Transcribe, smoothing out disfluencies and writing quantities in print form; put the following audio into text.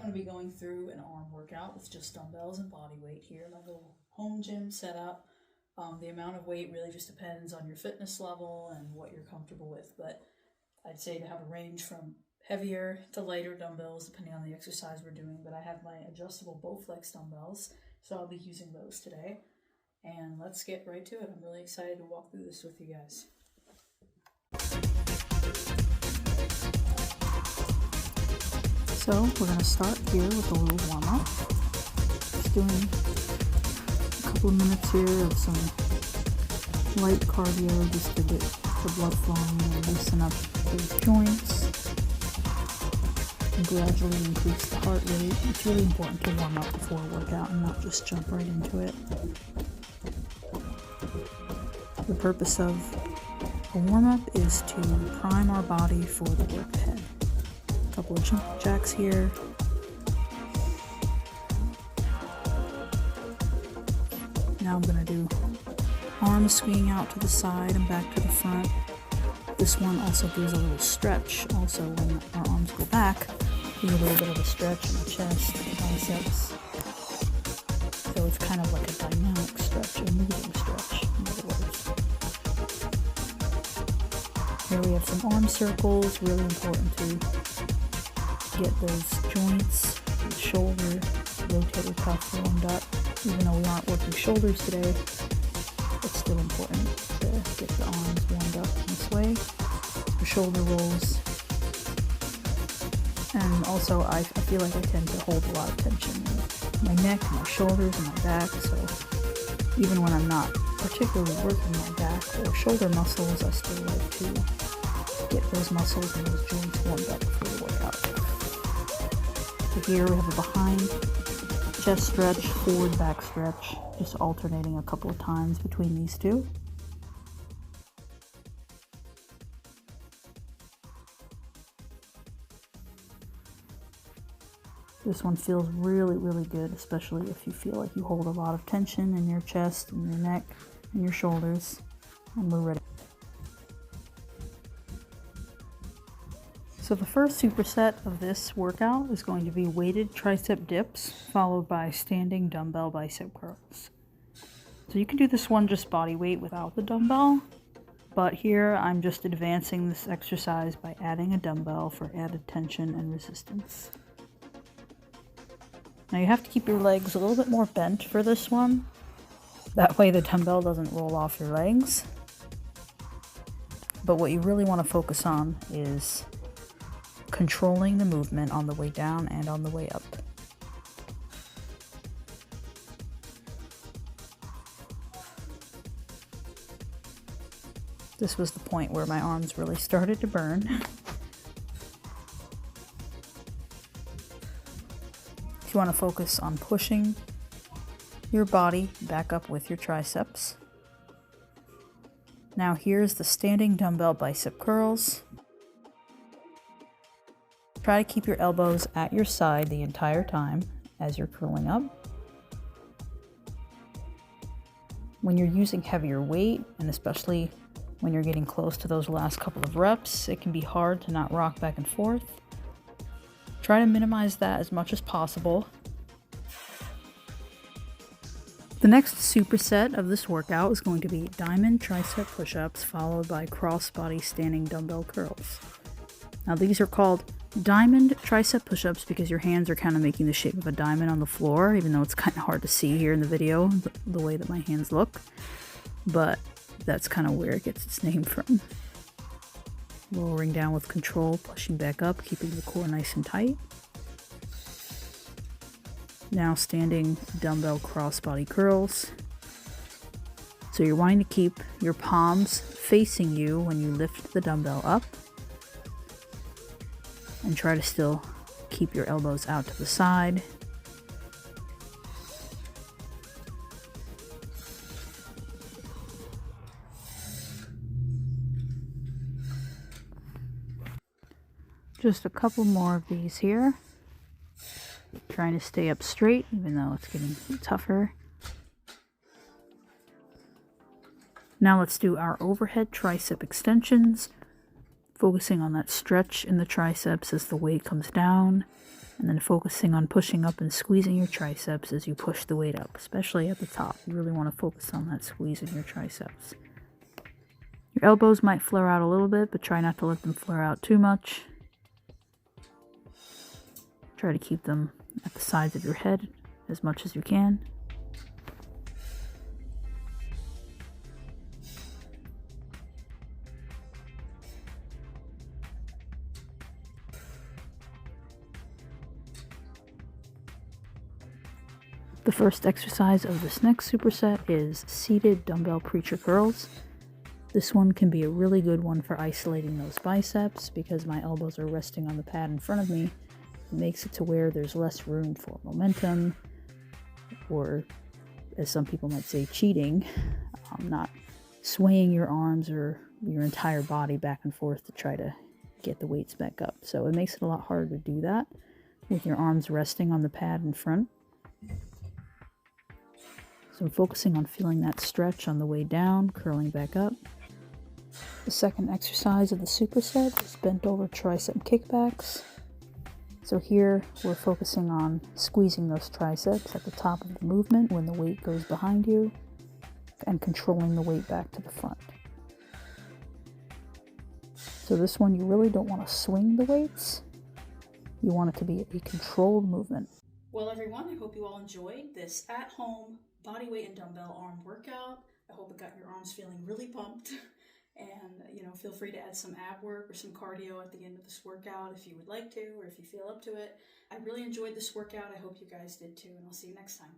going to be going through an arm workout with just dumbbells and body weight here, my little home gym setup. The amount of weight really just depends on your fitness level and what you're comfortable with, but I'd say to have a range from heavier to lighter dumbbells depending on the exercise we're doing. But I have my adjustable Bowflex dumbbells, so I'll be using those today. And let's get right to it. I'm really excited to walk through this with you guys. So we're going to start here with a little warm-up. Just doing a couple of minutes here of some light cardio just to get the blood flowing and loosen up those joints and gradually increase the heart rate. It's really important to warm up before a workout and not just jump right into it. The purpose of a warm-up is to prime our body for the work ahead. A couple of jump jacks here. Now I'm going to do arms swinging out to the side and back to the front. This one also gives a little stretch. Also, when our arms go back, there's a little bit of a stretch in the chest and biceps. So it's kind of like a dynamic stretch, a moving stretch, in other words. Here we have some arm circles, really important to get those joints, the shoulder, rotator cuff warmed up. Even though we aren't working shoulders today, it's still important to get the arms warmed up in this way. The shoulder rolls. And also I feel like I tend to hold a lot of tension in my neck, my shoulders, and my back. So even when I'm not particularly working my back or shoulder muscles, I still like to get those muscles and those joints warmed up before the workout. So here we have a behind chest stretch, forward back stretch, just alternating a couple of times between these two. This one feels really, really good, especially if you feel like you hold a lot of tension in your chest and your neck and your shoulders. And we're ready. So the first superset of this workout is going to be weighted tricep dips, followed by standing dumbbell bicep curls. So you can do this one just body weight without the dumbbell, but here I'm just advancing this exercise by adding a dumbbell for added tension and resistance. Now you have to keep your legs a little bit more bent for this one. That way the dumbbell doesn't roll off your legs. But what you really want to focus on is controlling the movement on the way down and on the way up. This was the point where my arms really started to burn. You want to focus on pushing your body back up with your triceps. Now here's the standing dumbbell bicep curls. Try to keep your elbows at your side the entire time as you're curling up. When you're using heavier weight, and especially when you're getting close to those last couple of reps, it can be hard to not rock back and forth. Try to minimize that as much as possible. The next superset of this workout is going to be diamond tricep push-ups followed by crossbody standing dumbbell curls. Now these are called diamond tricep push-ups because your hands are kind of making the shape of a diamond on the floor, even though it's kind of hard to see here in the video, the way that my hands look. But that's kind of where it gets its name from. Lowering down with control, pushing back up, keeping the core nice and tight. Now standing dumbbell crossbody curls. So you're wanting to keep your palms facing you when you lift the dumbbell up. And try to still keep your elbows out to the side. Just a couple more of these here. Trying to stay up straight, even though it's getting tougher. Now let's do our overhead tricep extensions, focusing on that stretch in the triceps as the weight comes down And then focusing on pushing up and squeezing your triceps as you push the weight up, especially at the top. You really want to focus on that squeeze in your triceps. Your elbows might flare out a little bit, but try not to let them flare out too much. Try to keep them at the sides of your head as much as you can. The first exercise of this next superset is seated dumbbell preacher curls. This one can be a really good one for isolating those biceps because my elbows are resting on the pad in front of me. It makes it to where there's less room for momentum, or as some people might say, cheating, not swaying your arms or your entire body back and forth to try to get the weights back up. So it makes it a lot harder to do that with your arms resting on the pad in front. So I'm focusing on feeling that stretch on the way down, curling back up. The second exercise of the superset is bent over tricep kickbacks. So here we're focusing on squeezing those triceps at the top of the movement when the weight goes behind you and controlling the weight back to the front. So this one you really don't want to swing the weights. You want it to be a controlled movement. Well, everyone, I hope you all enjoyed this at-home bodyweight and dumbbell arm workout. I hope it got your arms feeling really pumped. And, feel free to add some ab work or some cardio at the end of this workout if you would like to, or if you feel up to it. I really enjoyed this workout. I hope you guys did too, and I'll see you next time.